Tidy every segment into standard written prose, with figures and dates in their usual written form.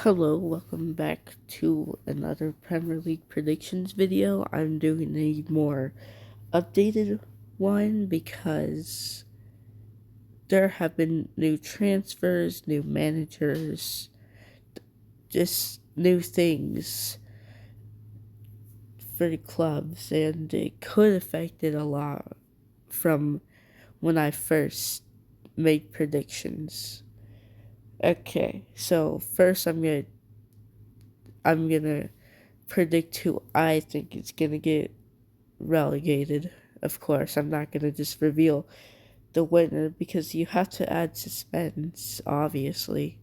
Hello, welcome back to another Premier League predictions video. I'm doing a more updated one because there have been new transfers, new managers, just new things for the clubs, and it could affect it a lot from when I first made predictions. Okay, so first I'm gonna predict who I think is gonna get relegated. Of course, I'm not gonna just reveal the winner because you have to add suspense, obviously.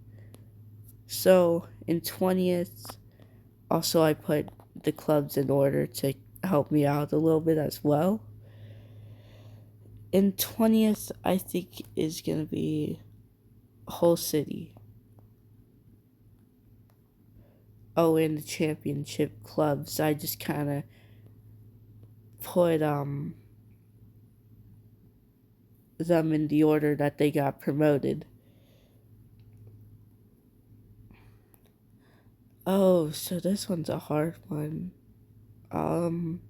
So in 20th, also I put the clubs in order to help me out a little bit as well. In 20th, I think is gonna be Hull City. Oh, in the championship clubs, I just kind of put them in the order that they got promoted. Oh, so this one's a hard one. Um,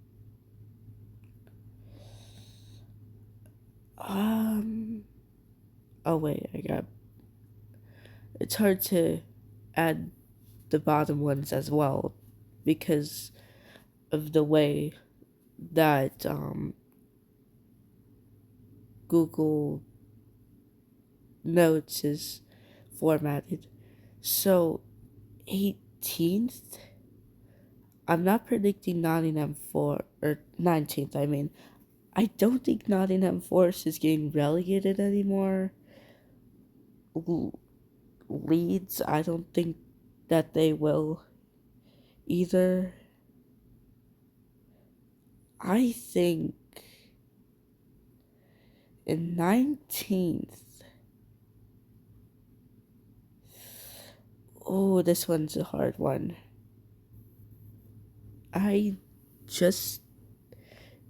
um, oh wait, it's hard to add the bottom ones as well because of the way that, Google Notes is formatted. So, 18th, I'm not predicting or 19th, I mean. I don't think Nottingham Forest is getting relegated anymore. Leeds, I don't think that they will either. I think in 19th. Oh, this one's a hard one. I just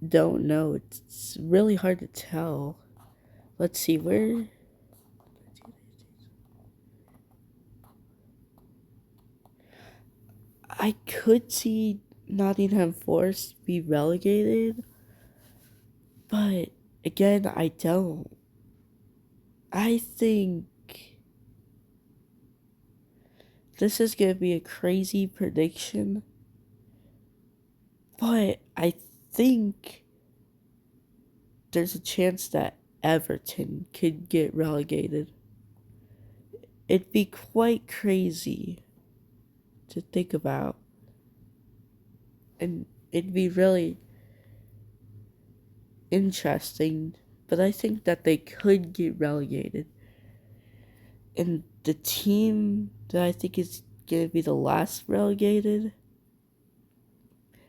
don't know. It's really hard to tell. Let's see, where. I could see Nottingham Forest be relegated, but again, I don't. I think this is going to be a crazy prediction, but I think there's a chance that Everton could get relegated. It'd be quite crazy to think about, and it'd be really interesting, but I think that they could get relegated. And the team that I think is going to be the last relegated,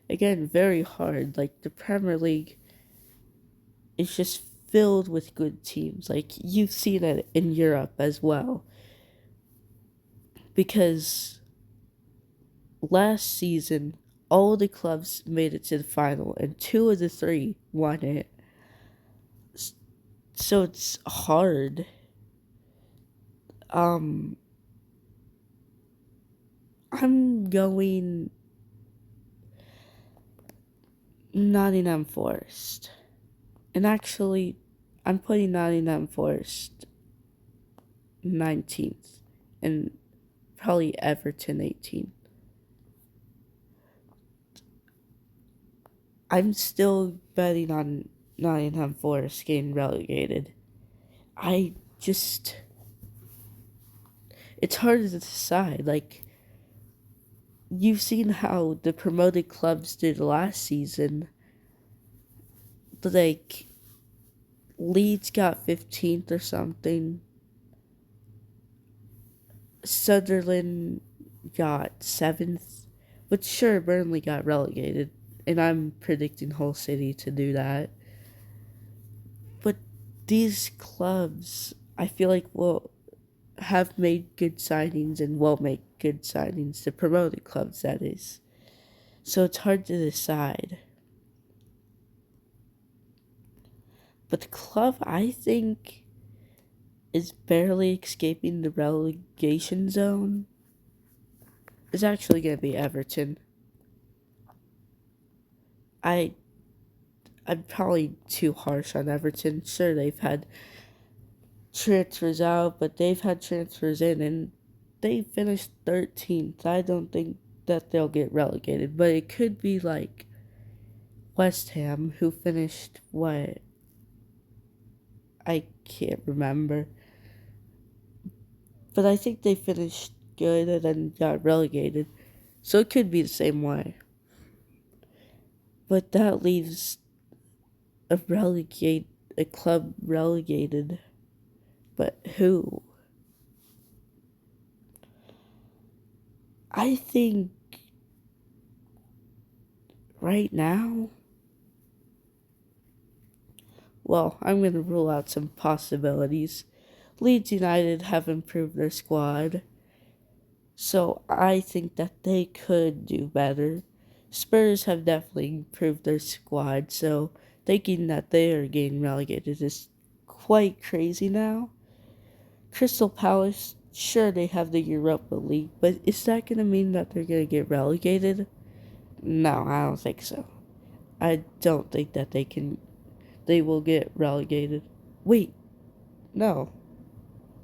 again, very hard. Like, the Premier League is just filled with good teams. Like, you've seen it in Europe as well. Because last season, all the clubs made it to the final, and two of the three won it. So it's hard. Um, I'm going Nottingham Forest. And actually, I'm putting Nottingham Forest 19th and probably Everton 18th. I'm still betting on Nottingham Forest getting relegated. I just. It's hard to decide. Like, you've seen how the promoted clubs did last season. Like, Leeds got 15th or something. Sunderland got 7th. But sure, Burnley got relegated. And I'm predicting Hull City to do that. But these clubs, I feel like, will have made good signings and will make good signings. The promoted clubs, that is. So it's hard to decide. But the club, I think, is barely escaping the relegation zone is actually going to be Everton. I I'm probably too harsh on Everton. Sure, they've had transfers out, but they've had transfers in, and they finished 13th. I don't think that they'll get relegated, but it could be like West Ham, who finished what? I can't remember. But I think they finished good and then got relegated. So it could be the same way. But that leaves a club relegated. But who? I think right now, well, I'm going to rule out some possibilities. Leeds United have improved their squad, so I think that they could do better. Spurs have definitely improved their squad, so thinking that they are getting relegated is quite crazy now. Crystal Palace, sure, they have the Europa League, but is that going to mean that they're going to get relegated? No, I don't think so. I don't think that they will get relegated. Wait, no.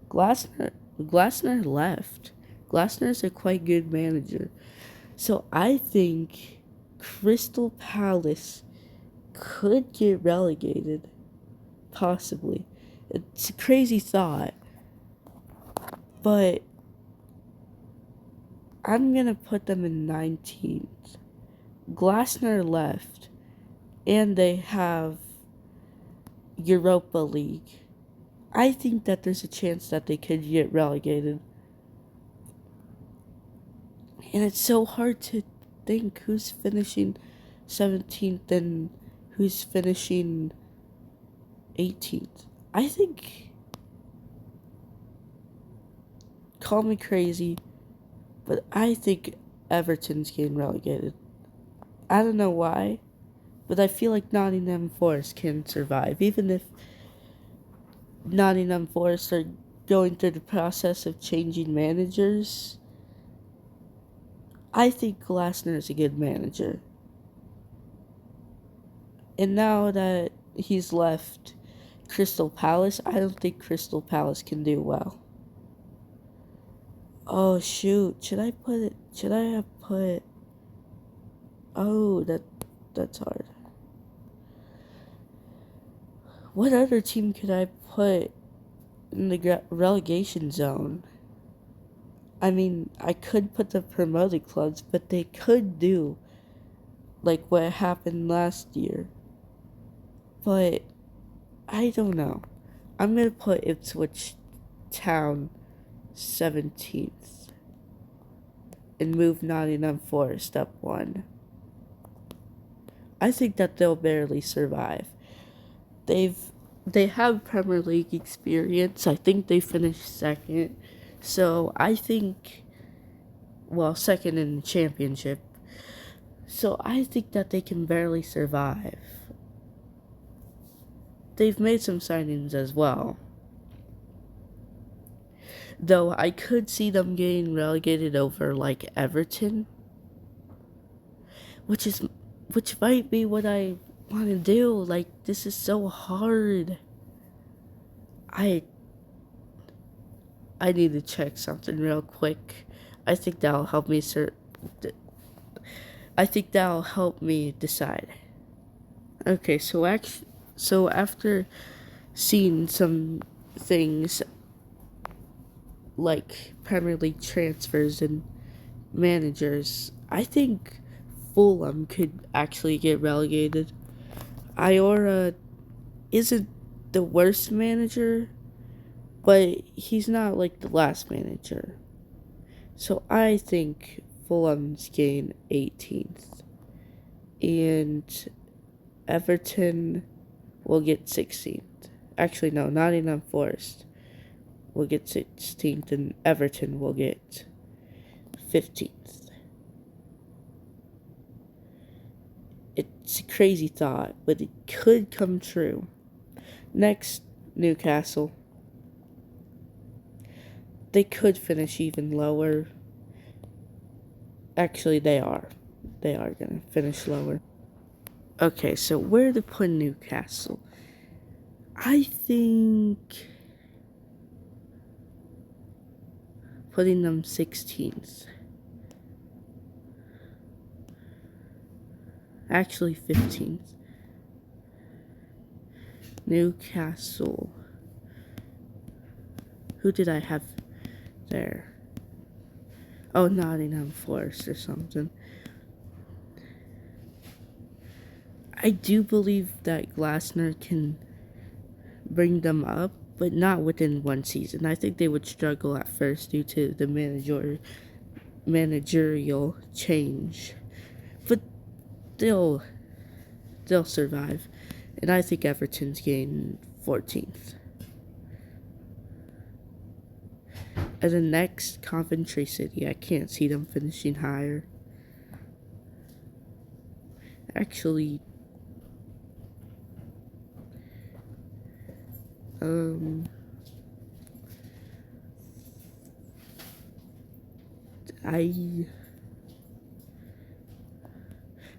Glasner, Glasner left. Glasner's a quite good manager. So I think Crystal Palace could get relegated. Possibly. It's a crazy thought. But I'm going to put them in 19th. Glasner left. And they have Europa League. I think that there's a chance that they could get relegated. And it's so hard to think who's finishing 17th and who's finishing 18th. I think, call me crazy, but I think Everton's getting relegated. I don't know why, but I feel like Nottingham Forest can survive. Even if Nottingham Forest are going through the process of changing managers, I think Glasner is a good manager. And now that he's left Crystal Palace, I don't think Crystal Palace can do well. Oh shoot, should I have put oh that's hard. What other team could I put in the relegation zone? I mean, I could put the promoted clubs, but they could do like what happened last year. But I don't know. I'm gonna put Ipswich Town 17th and move Nottingham Forest up one. I think that they'll barely survive. They have Premier League experience. I think they finished second. So I think, well, second in the championship. So I think that they can barely survive. They've made some signings as well. Though I could see them getting relegated over like Everton, which is which might be what I want to do. Like, this is so hard. I I need to check something real quick. I think that'll help me I think that'll help me decide. Okay, so after seeing some things like Premier League transfers and managers, I think Fulham could actually get relegated. Iora isn't the worst manager, but he's not like the last manager. So I think Fulham's getting 18th. And Everton will get 16th. Actually, no, Nottingham Forest will get 16th, and Everton will get 15th. It's a crazy thought, but it could come true. Next, Newcastle. They could finish even lower. Actually, they are. They are going to finish lower. Okay, so where to put Newcastle? I think putting them 16th. Actually, 15th. Newcastle. Who did I have there? Oh, Nottingham Forest or something. I do believe that Glasner can bring them up, but not within one season. I think they would struggle at first due to the managerial change, but they'll survive. And I think Everton's getting 14th. And the next, Coventry City, I can't see them finishing higher. Actually,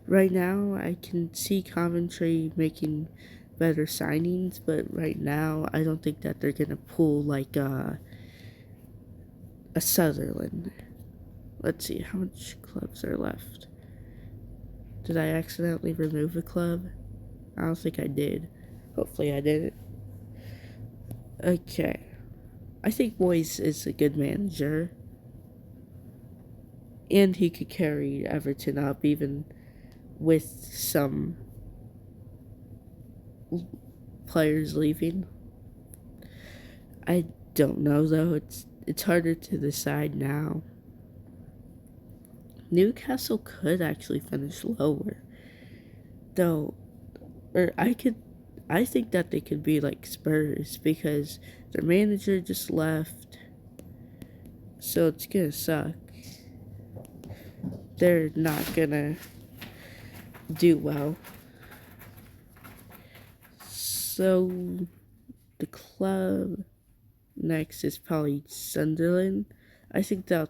right now I can see Coventry making better signings, but right now I don't think that they're gonna pull like a Sutherland. Let's see how much clubs are left. Did I accidentally remove a club? I don't think I did. Hopefully I didn't. Okay. I think Moyes is a good manager. And he could carry Everton up even with some players leaving. I don't know though. It's harder to decide now. Newcastle could actually finish lower. Though I think that they could be like Spurs because their manager just left. So it's gonna suck. They're not gonna do well. So the club next is probably Sunderland. I think they'll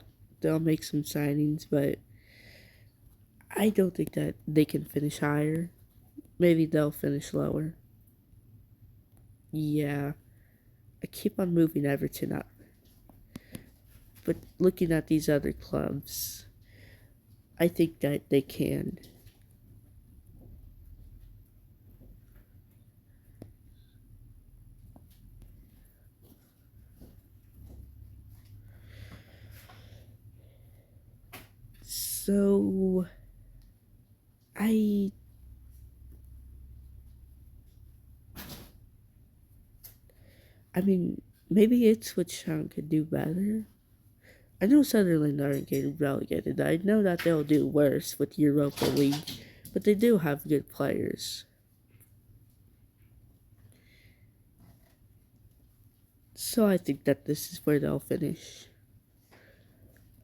make some signings, but I don't think that they can finish higher. Maybe they'll finish lower. Yeah, I keep on moving Everton up. But looking at these other clubs, I think that they can. So, I mean, maybe Ipswich Town could do better. I know Sunderland aren't getting relegated. I know that they'll do worse with Europa League, but they do have good players. So I think that this is where they'll finish.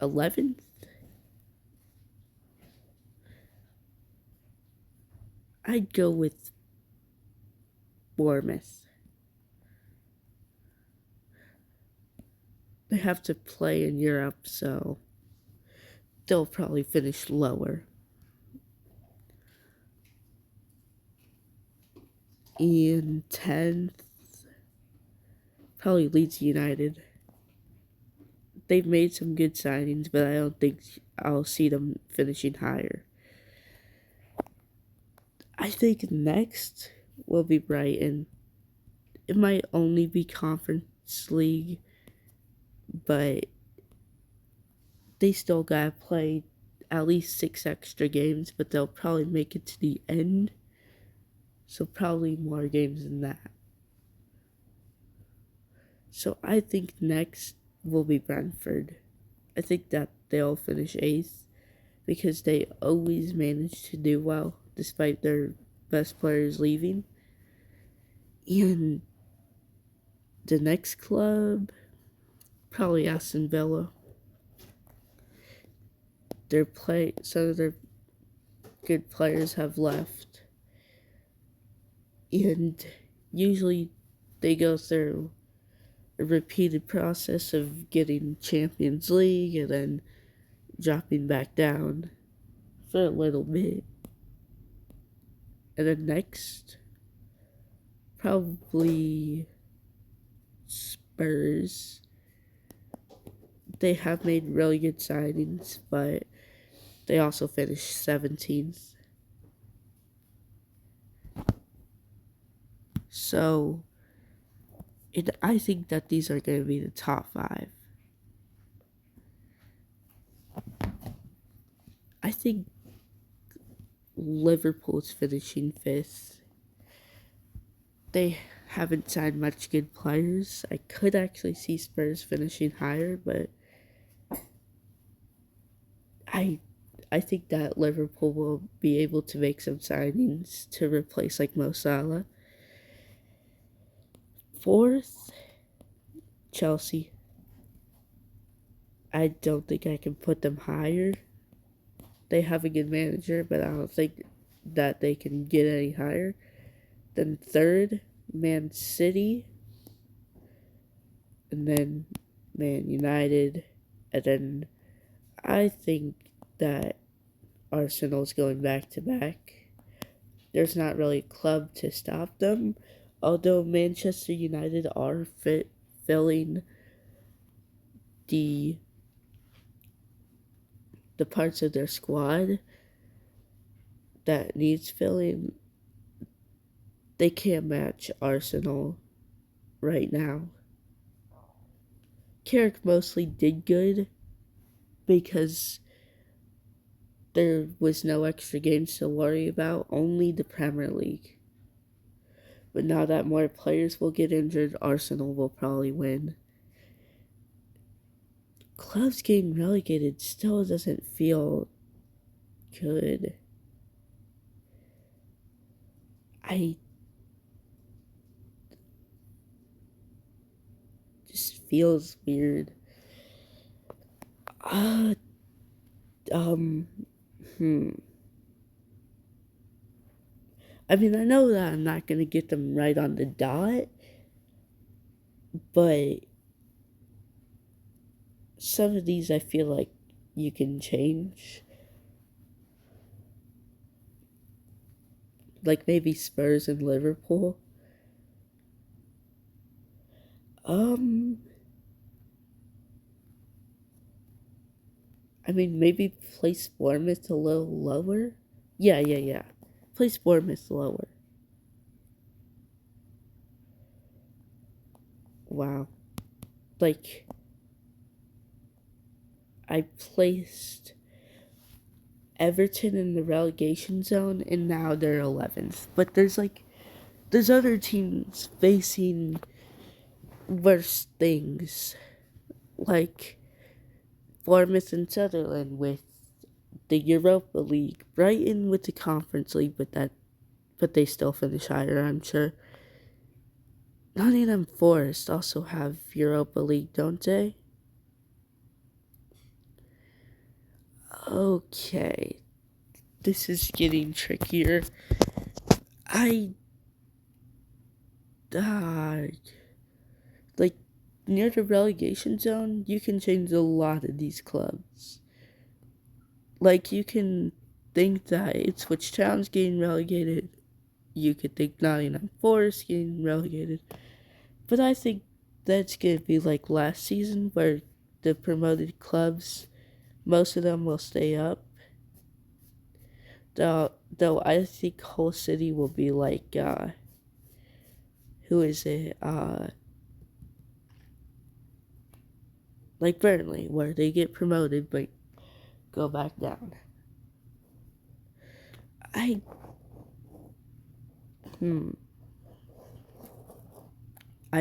11th? I'd go with Bournemouth. They have to play in Europe, so they'll probably finish lower. And 10th, probably Leeds United. They've made some good signings, but I don't think I'll see them finishing higher. I think next will be Brighton. It might only be Conference League, but they still gotta play at least 6 extra games, but they'll probably make it to the end. So probably more games than that. So I think next will be Brentford. I think that they'll finish 8th because they always manage to do well despite their best players leaving. And the next club, probably Aston Villa. Some of their good players have left. And usually they go through a repeated process of getting Champions League and then dropping back down for a little bit. And then next, probably Spurs. They have made really good signings, but they also finished 17th. So, I think that these are going to be the top five. I think Liverpool's finishing fifth. They haven't signed much good players. I could actually see Spurs finishing higher, but I think that Liverpool will be able to make some signings to replace like Mo Salah. Fourth, Chelsea. I don't think I can put them higher. They have a good manager, but I don't think that they can get any higher. Then third, Man City. And then Man United. And then I think that Arsenal's going back to back. There's not really a club to stop them. Although Manchester United are filling the parts of their squad that needs filling, they can't match Arsenal right now. Carrick mostly did good because there was no extra games to worry about, only the Premier League. But now that more players will get injured, Arsenal will probably win. Clubs getting relegated still doesn't feel good. Just feels weird. I mean, I know that I'm not gonna get them right on the dot, but some of these I feel like you can change. Like maybe Spurs and Liverpool. I mean, maybe place Bournemouth a little lower. Yeah. Place Bournemouth lower. Wow. Like, I placed Everton in the relegation zone, and now they're 11th. But there's other teams facing worse things, like Bournemouth and Sunderland with the Europa League, Brighton with the Conference League, but they still finish higher, I'm sure. Nottingham Forest also have Europa League, don't they? Okay, this is getting trickier. Like, near the relegation zone, you can change a lot of these clubs. Like, you can think that Ipswich Town's getting relegated. You could think Nottingham Forest getting relegated. But I think that's going to be like last season, where the promoted clubs, most of them will stay up. Though I think Hull City will be like, who is it? Like Burnley, where they get promoted but go back down. I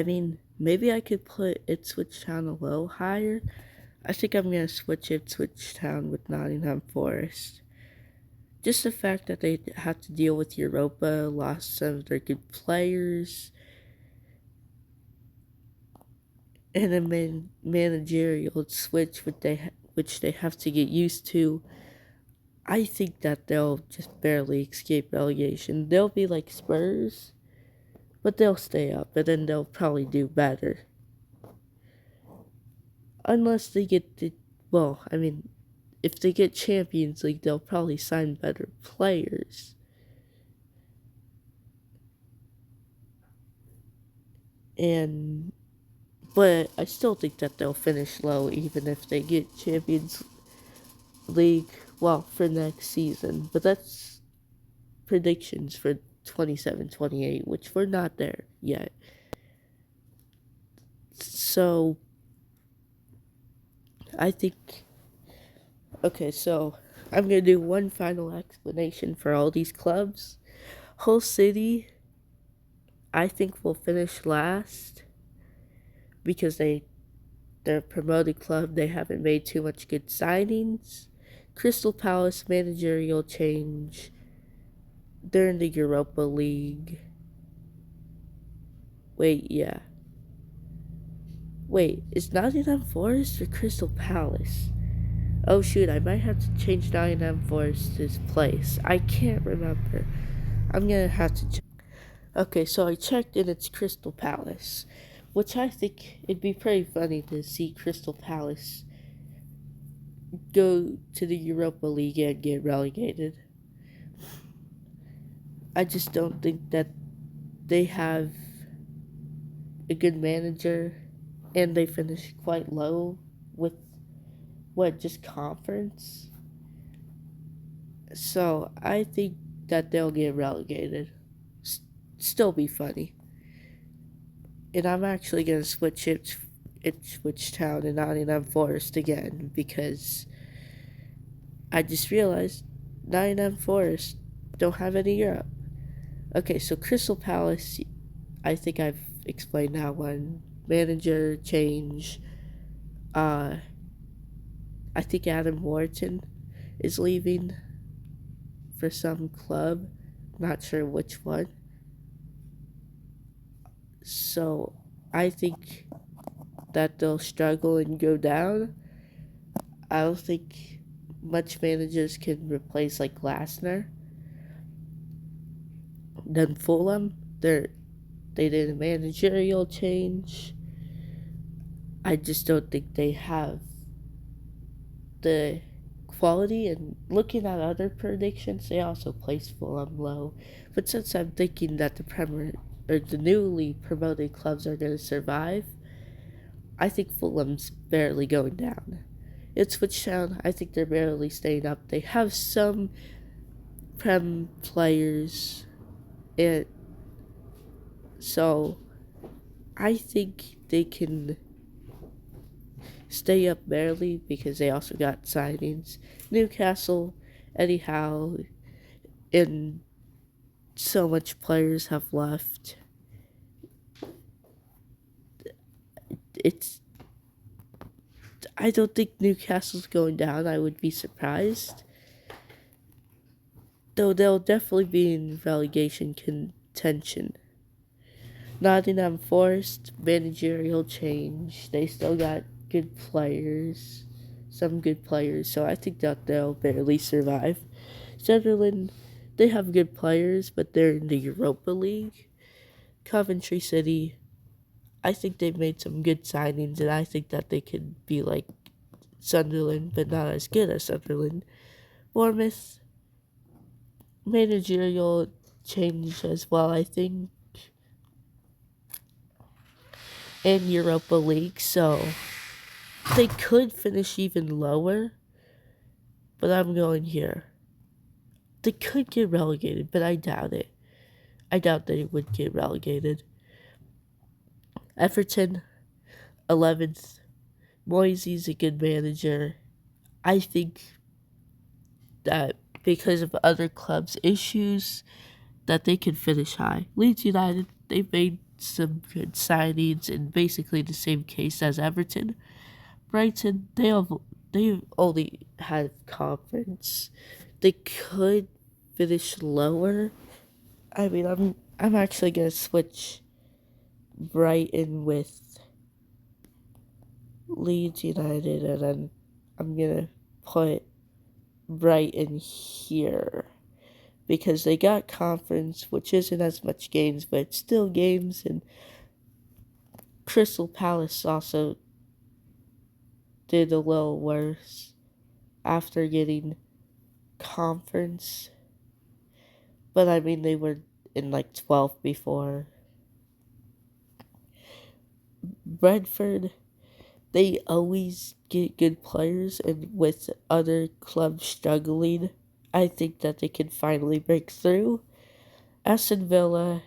mean, maybe I could put Ipswich Town a little higher. I think I'm going to switch Ipswich Town with Nottingham Forest. Just the fact that they have to deal with Europa, lost some of their good players, and a managerial switch which they have to get used to. I think that they'll just barely escape relegation. They'll be like Spurs, but they'll stay up, and then they'll probably do better. Unless they get the... Well, I mean, if they get Champions League, they'll probably sign better players. But I still think that they'll finish low even if they get Champions League, well, for next season. But that's predictions for 27-28, which we're not there yet. So, I think. Okay, so I'm going to do one final explanation for all these clubs. Hull City, I think, will finish last because they're a promoted club. They haven't made too much good signings. Crystal Palace, managerial change. They're in the Europa League. Wait, yeah. Wait, is Nottingham Forest or Crystal Palace? Oh shoot, I might have to change Nottingham Forest's place. I can't remember. I'm gonna have to check. Okay, so I checked and it's Crystal Palace, which I think it'd be pretty funny to see Crystal Palace go to the Europa League and get relegated. I just don't think that they have a good manager and they finish quite low with just conference. So I think that they'll get relegated. Still be funny. And I'm actually gonna switch Ipswich Town and Nottingham Forest again because I just realized Nottingham Forest don't have any Europe. Okay, so Crystal Palace, I think I've explained that one. Manager change. I think Adam Wharton is leaving for some club. Not sure which one. So I think that they'll struggle and go down. I don't think much managers can replace like Glasner. Then Fulham, they did a managerial change. I just don't think they have the quality. And looking at other predictions, they also place Fulham low. But since I'm thinking that the newly promoted clubs are going to survive, I think Fulham's barely going down. Ipswich Town, I think they're barely staying up. They have some Prem players, and so I think they can stay up barely because they also got signings. Newcastle, Eddie Howe, and so much players have left. I don't think Newcastle's going down. I would be surprised. Though they'll definitely be in relegation contention. Nottingham Forest, managerial change. They still got good players. Some good players. So I think that they'll barely survive. Sunderland, they have good players, but they're in the Europa League. Coventry City, I think they've made some good signings, and I think that they could be like Sunderland, but not as good as Sunderland. Bournemouth, managerial change as well, I think, in Europa League, so they could finish even lower, but I'm going here. They could get relegated, but I doubt it. I doubt they would get relegated. Everton, 11th. Moisey's a good manager. I think that because of other clubs' issues, that they can finish high. Leeds United, they made some good signings in basically the same case as Everton. Brighton, they only had conference. They could finish lower. I mean, I'm actually gonna switch Brighton with Leeds United, and then I'm gonna put Brighton here because they got conference, which isn't as much games, but it's still games. And Crystal Palace also did a little worse. after getting conference. But I mean, they were in like 12th before. Brentford, they always get good players, and with other clubs struggling, I think that they can finally break through. Aston Villa,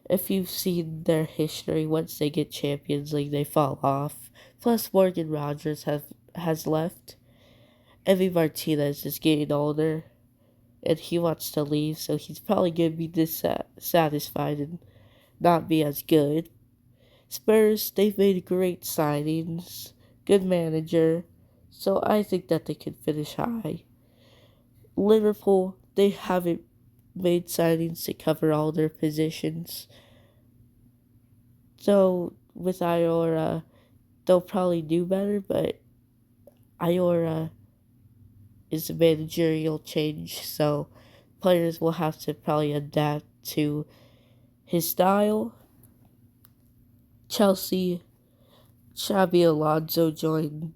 if you've seen their history, once they get Champions League, they fall off. Plus, Morgan Rogers has left. Evie Martinez is getting older, and he wants to leave, so he's probably going to be dissatisfied and not be as good. Spurs, they've made great signings, good manager, so I think that they can finish high. Liverpool, they haven't made signings to cover all their positions. So with Iora, they'll probably do better, but Iora is a managerial change, so players will have to probably adapt to his style. Chelsea, Xabi Alonso joined.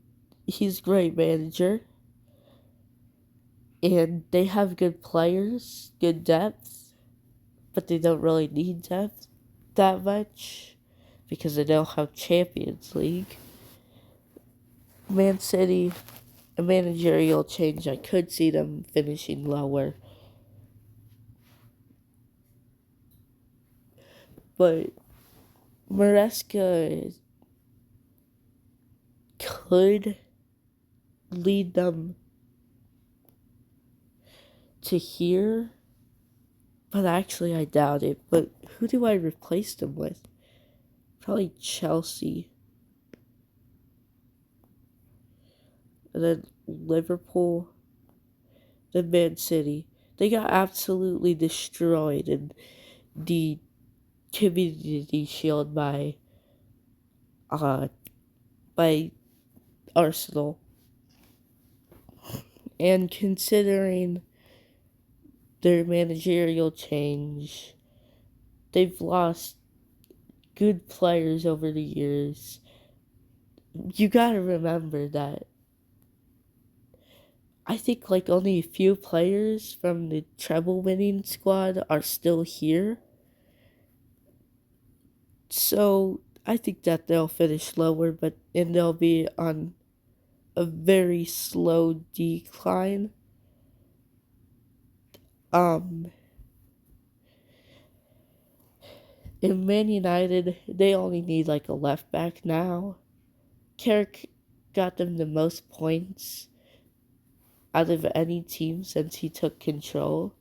He's a great manager, and they have good players, good depth, but they don't really need depth that much because they don't have Champions League. Man City, a managerial change. I could see them finishing lower. But Maresca could lead them to here, but actually I doubt it. But who do I replace them with? Probably Chelsea. And then Liverpool. Then Man City. They got absolutely destroyed in the Community Shield by Arsenal. And considering their managerial change, they've lost good players over the years. You gotta remember that I think like only a few players from the treble winning squad are still here. So I think that they'll finish lower, and they'll be on a very slow decline. In Man United, they only need like a left back now. Carrick got them the most points out of any team since he took control.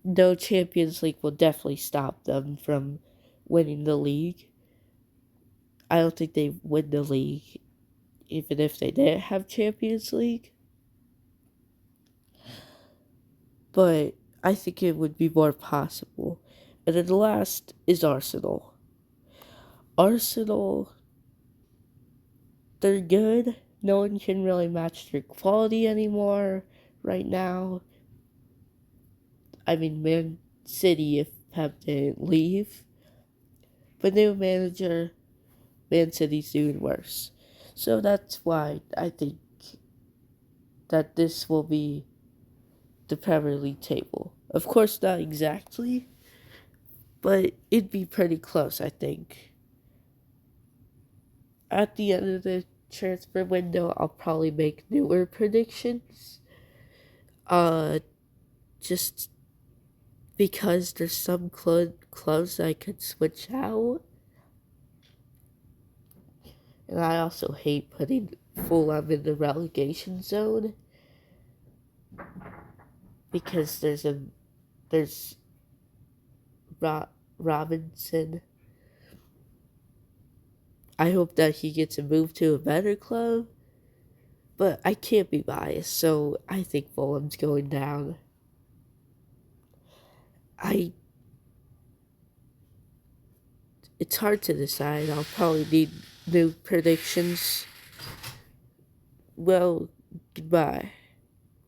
No Champions League will definitely stop them from winning the league. I don't think they win the league even if they didn't have Champions League. But I think it would be more possible. And then the last is Arsenal. Arsenal, they're good. No one can really match their quality anymore right now. I mean, Man City, if Pep didn't leave. But new manager, Man City's doing worse. So that's why I think that this will be the Premier League table. Of course, not exactly, but it'd be pretty close, I think. At the end of the transfer window, I'll probably make newer predictions. Just because there's some clubs I could switch out. And I also hate putting Fulham in the relegation zone because there's Robinson. I hope that he gets a move to a better club, but I can't be biased, so I think Fulham's going down. It's hard to decide. I'll probably need new predictions. Well, goodbye.